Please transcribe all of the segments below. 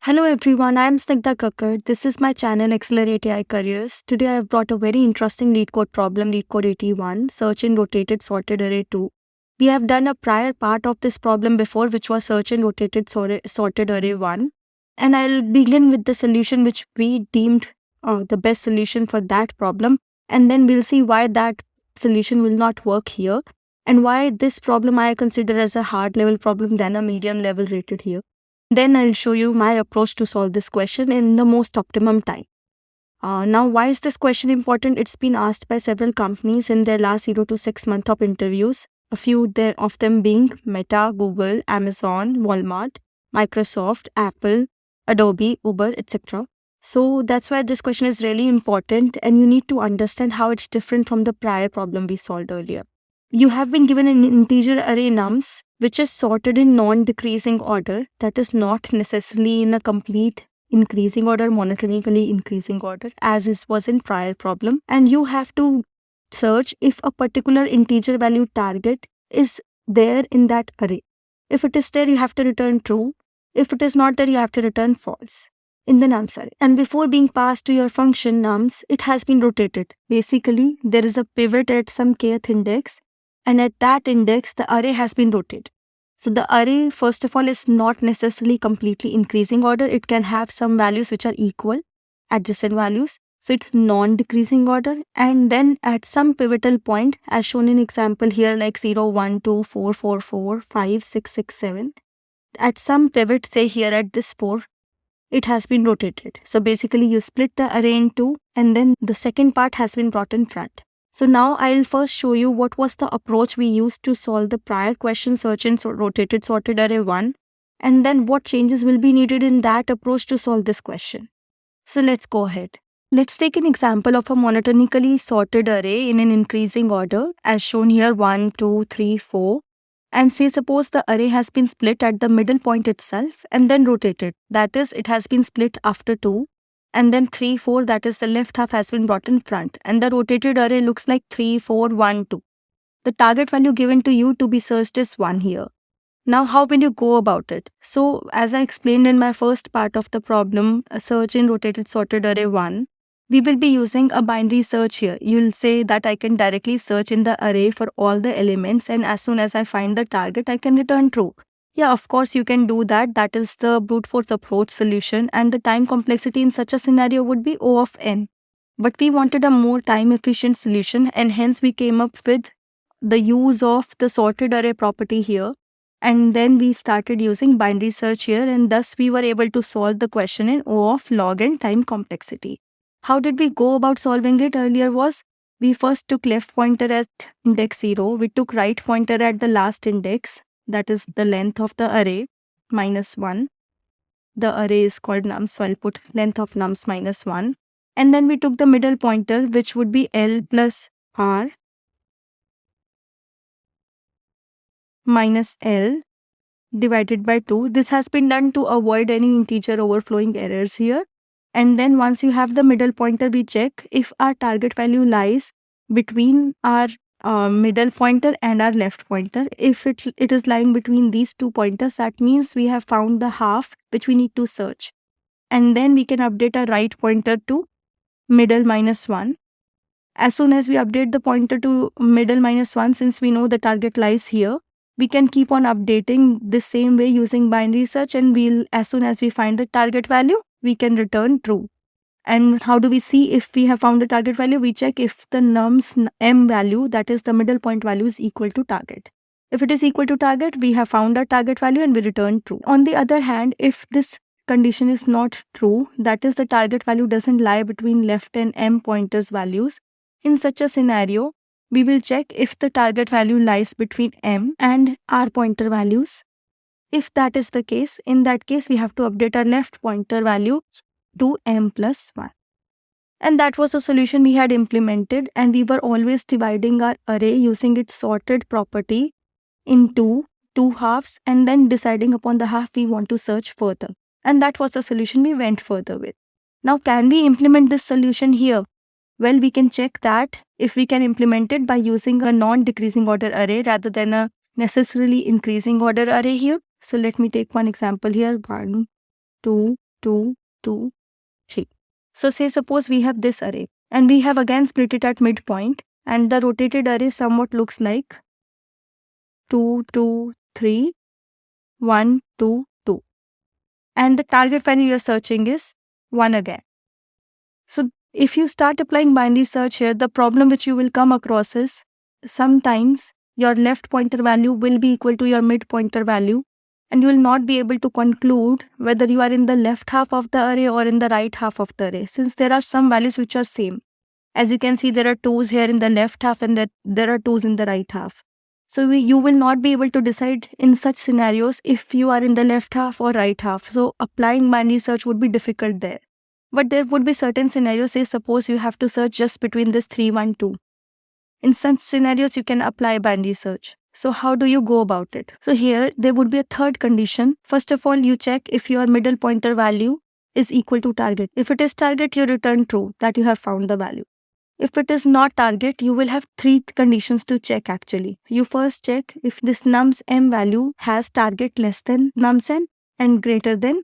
Hello everyone, I am Snigdha Kakkar. This is my channel Accelerate AI Careers. Today I have brought a very interesting lead code problem, lead code 81, search in rotated sorted array 2. We have done a prior part of this problem before, which was search in rotated sorted array 1. And I'll begin with the solution which we deemed the best solution for that problem. And then we'll see why that solution will not work here and why this problem I consider as a hard level problem than a medium level rated here. Then I'll show you my approach to solve this question in the most optimum time. Now, why is this question important? It's been asked by several companies in their last 0 to 6 months of interviews, a few of them being Meta, Google, Amazon, Walmart, Microsoft, Apple, Adobe, Uber, etc. So that's why this question is really important and you need to understand how it's different from the prior problem we solved earlier. You have been given an integer array nums which is sorted in non-decreasing order, that is not necessarily in a complete increasing order, monotonically increasing order, as was in prior problem. And you have to search if a particular integer value target is there in that array. If it is there, you have to return true. If it is not there, you have to return false in the nums array. And before being passed to your function nums, it has been rotated. Basically, there is a pivot at some kth index, and at that index, the array has been rotated. So the array, first of all, is not necessarily completely increasing order. It can have some values which are equal, adjacent values. So it's non-decreasing order. And then at some pivotal point, as shown in example here, like 0, 1, 2, 4, 4, 4, 5, 6, 6, 7. At some pivot, say here at this 4, it has been rotated. So basically, you split the array in two, and then the second part has been brought in front. So now I'll first show you what was the approach we used to solve the prior question search in rotated sorted array 1, and then what changes will be needed in that approach to solve this question. So let's go ahead. Let's take an example of a monotonically sorted array in an increasing order as shown here 1, 2, 3, 4. And say suppose the array has been split at the middle point itself and then rotated. That is, it has been split after 2. And then 3, 4, that is the left half has been brought in front. And the rotated array looks like 3, 4, 1, 2. The target value given to you to be searched is 1 here. Now, how will you go about it? So, as I explained in my first part of the problem, a search in rotated sorted array 1, we will be using a binary search here. You'll say that I can directly search in the array for all the elements, and as soon as I find the target, I can return true. Yeah, of course, you can do that. That is the brute force approach solution, and the time complexity in such a scenario would be O of n. But we wanted a more time efficient solution, and hence we came up with the use of the sorted array property here. And then we started using binary search here, and thus we were able to solve the question in O of log n time complexity. How did we go about solving it? Earlier was we first took left pointer at index 0, we took right pointer at the last index, that is the length of the array, minus 1. The array is called nums, so I'll put length of nums minus 1. And then we took the middle pointer, which would be L plus R minus L divided by 2. This has been done to avoid any integer overflowing errors here. And then once you have the middle pointer, we check if our target value lies between our middle pointer and our left pointer. If it is lying between these two pointers, that means we have found the half which we need to search. And then we can update our right pointer to middle minus 1. As soon as we update the pointer to middle minus 1, since we know the target lies here, we can keep on updating the same way using binary search, and as soon as we find the target value, we can return true. And how do we see if we have found the target value? We check if the nums m value, that is the middle point value, is equal to target. If it is equal to target, we have found our target value and we return true. On the other hand, if this condition is not true, that is the target value doesn't lie between left and m pointers values, in such a scenario, we will check if the target value lies between m and r pointer values. If that is the case, in that case, we have to update our left pointer value to m plus 1. And that was a solution we had implemented, and we were always dividing our array using its sorted property into two halves and then deciding upon the half we want to search further. And that was the solution we went further with. Now, can we implement this solution here? Well, we can check that if we can implement it by using a non-decreasing order array rather than a necessarily increasing order array here. So let me take one example here, 1, 2, 2, 2, 3. So say suppose we have this array and we have again split it at midpoint, and the rotated array somewhat looks like 2, 2, 3, 1, 2, 2. And the target value you're searching is 1 again. So if you start applying binary search here, the problem which you will come across is sometimes your left pointer value will be equal to your mid pointer value, and you will not be able to conclude whether you are in the left half of the array or in the right half of the array, since there are some values which are same. As you can see, there are 2's here in the left half and there are 2's in the right half. So you will not be able to decide in such scenarios if you are in the left half or right half. So applying binary search would be difficult there. But there would be certain scenarios, say suppose you have to search just between this 3, 1, 2. In such scenarios, you can apply binary search. So how do you go about it? So here, there would be a third condition. First of all, you check if your middle pointer value is equal to target. If it is target, you return true, that you have found the value. If it is not target, you will have 3 conditions to check actually. You first check if this nums m value has target less than nums n and greater than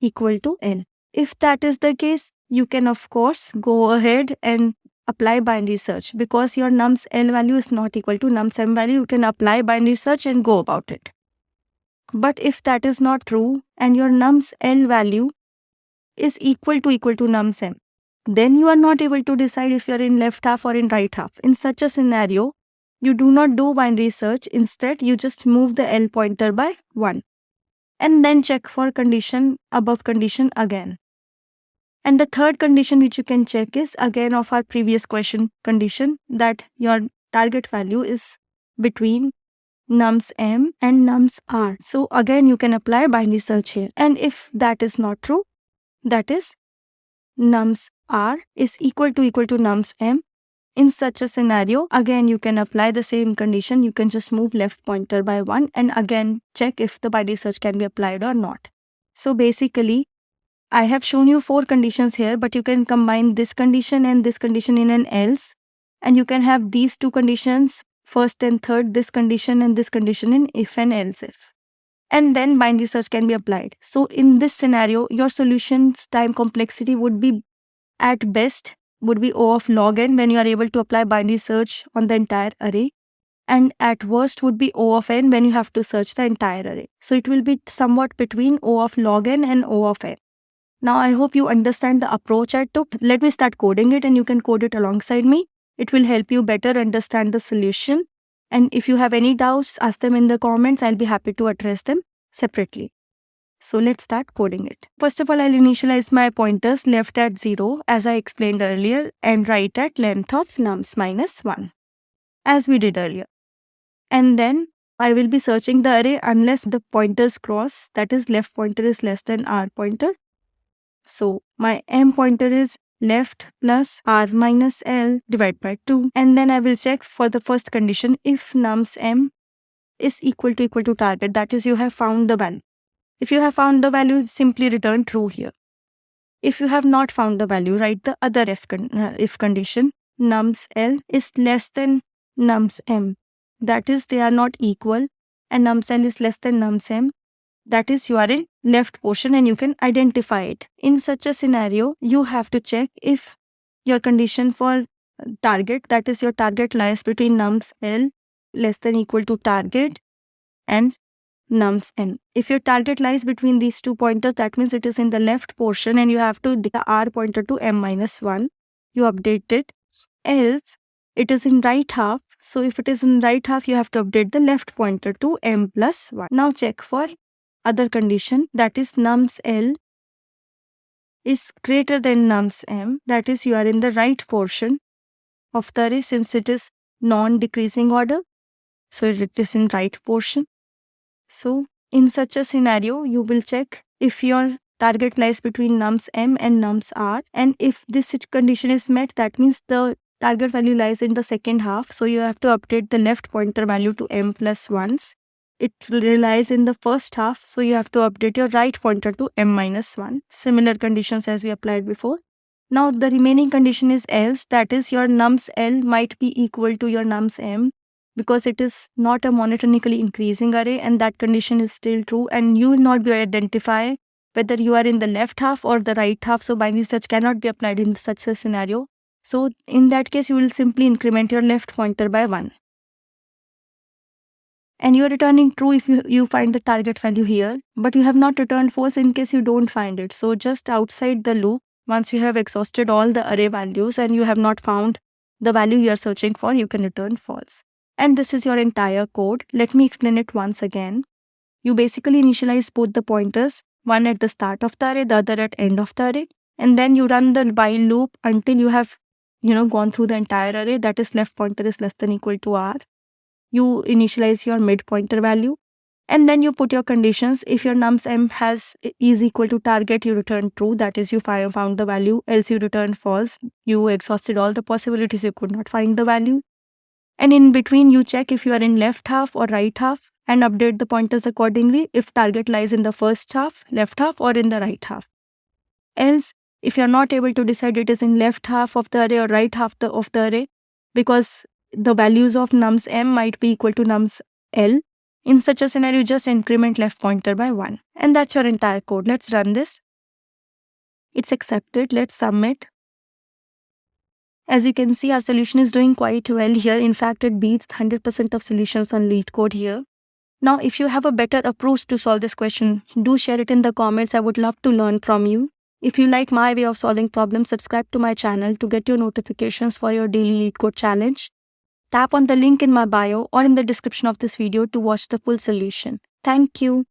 equal to n. If that is the case, you can of course go ahead and apply binary search. Because your nums l value is not equal to nums m value, you can apply binary search and go about it. But if that is not true and your nums l value is equal to nums m, then you are not able to decide if you are in left half or in right half. In such a scenario, you do not do binary search. Instead, you just move the L pointer by 1 and then check for condition above condition again. And the third condition which you can check is again of our previous question condition, that your target value is between nums m and nums r. So again, you can apply binary search here. And if that is not true, that is nums r is equal to nums m. In such a scenario, again you can apply the same condition. You can just move left pointer by 1 and again check if the binary search can be applied or not. So basically, I have shown you 4 conditions here, but you can combine this condition and this condition in an else, and you can have these 2 conditions, first and third, this condition and this condition in if and else if. And then binary search can be applied. So in this scenario, your solution's time complexity would be at best would be O of log n when you are able to apply binary search on the entire array, and at worst would be O of n when you have to search the entire array. So it will be somewhat between O of log n and O of n. Now I hope you understand the approach I took. Let me start coding it and you can code it alongside me. It will help you better understand the solution. And if you have any doubts, ask them in the comments. I'll be happy to address them separately. So let's start coding it. First of all, I'll initialize my pointers left at 0 as I explained earlier and right at length of nums minus 1 as we did earlier. And then I will be searching the array unless the pointers cross, that is left pointer is less than r pointer. So my m pointer is left plus r minus l divided by 2. And then I will check for the first condition if nums m is equal to target, that is you have found the value. If you have found the value, simply return true here. If you have not found the value, write the other if condition. Nums l is less than nums m, that is they are not equal, and nums l is less than nums m, that is you are in left portion and you can identify it. In such a scenario, you have to check if your condition for target, that is your target lies between nums l less than equal to target and nums n. If your target lies between these 2 pointers, that means it is in the left portion and you have to the r pointer to m minus 1. You update it. Else, it is in right half. So if it is in right half, you have to update the left pointer to m plus 1. Now check for other condition, that is nums l is greater than nums m, that is you are in the right portion of the array since it is non-decreasing order. So it is in right portion. So in such a scenario, you will check if your target lies between nums m and nums r, and if this condition is met, that means the target value lies in the second half. So you have to update the left pointer value to m plus 1s. It lies in the first half, so you have to update your right pointer to m minus 1. Similar conditions as we applied before. Now the remaining condition is else, that is your nums l might be equal to your nums m, because it is not a monotonically increasing array and that condition is still true, and you will not be able to identify whether you are in the left half or the right half. So binary search cannot be applied in such a scenario. So in that case, you will simply increment your left pointer by 1. And you are returning true if you find the target value here, but you have not returned false in case you don't find it. So just outside the loop, once you have exhausted all the array values and you have not found the value you are searching for, you can return false. And this is your entire code. Let me explain it once again. You basically initialize both the pointers, one at the start of the array, the other at end of the array, and then you run the while loop until you have gone through the entire array, that is left pointer is less than equal to r. You initialize your mid pointer value, and then you put your conditions. If your nums m is equal to target, you return true, that is you found the value, else you return false. You exhausted all the possibilities, you could not find the value. And in between, you check if you are in left half or right half and update the pointers accordingly if target lies in the first half, left half, or in the right half. Else, if you are not able to decide it is in left half of the array or right half of the array, because the values of nums m might be equal to nums l, in such a scenario, just increment left pointer by 1. And that's your entire code. Let's run this. It's accepted. Let's submit. As you can see, our solution is doing quite well here. In fact, it beats 100% of solutions on LeetCode here. Now, if you have a better approach to solve this question, do share it in the comments. I would love to learn from you. If you like my way of solving problems, subscribe to my channel to get your notifications for your daily LeetCode challenge. Tap on the link in my bio or in the description of this video to watch the full solution. Thank you.